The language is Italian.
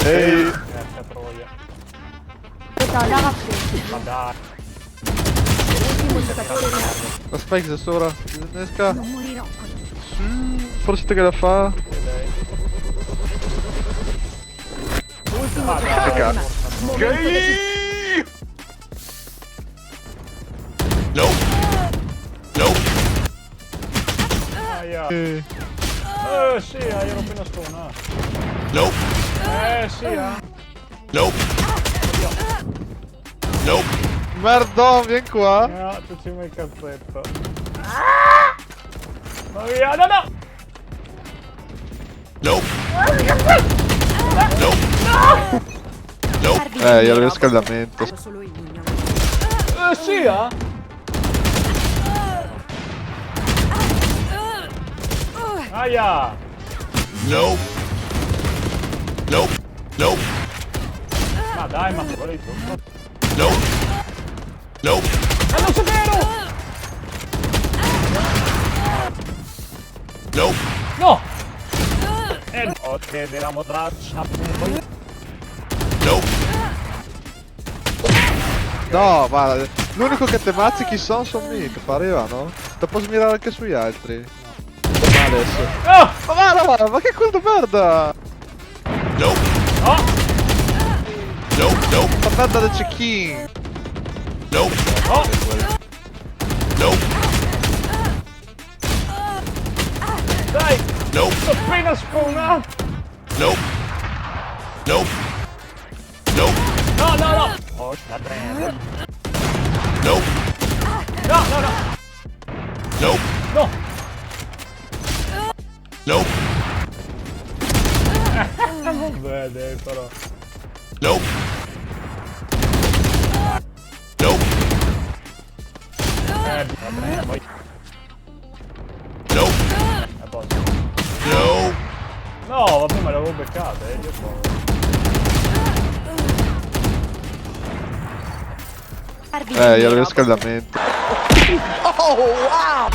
Ehi! Porca troia. Ragazzi, Ma dai. l'ultimo giocatore La Spikes è sopra. Esca. non morirò qui. Forse te che la fa. L'ultimo Ma giocatore dai. rimasto. Momento decisivo. Aia. Sì, ero appena spawnato. Sì, Merdò, vieni qua. No, tu ci metti il cazzetto. Ma via, no! Io avevo il scaldamento. Solo il mignolo. Sì, Aia! Ma dai, ma vuole tutto. Ma non so vero! No! Ok, vediamo traccia. No, ma l'unico che te mazzi chi sono me, che pareva, no? Te posso mirare anche sugli altri. Ma adesso. No! Ma che culo di merda! No! La merda del check-in! No! Dai! Sono appena spawnato! No! Porca merda! No! Non vede però. Vabbè, poi. No, vabbè, me l'avevo beccata, io so. Io avevo il scaldamento. Oh wow!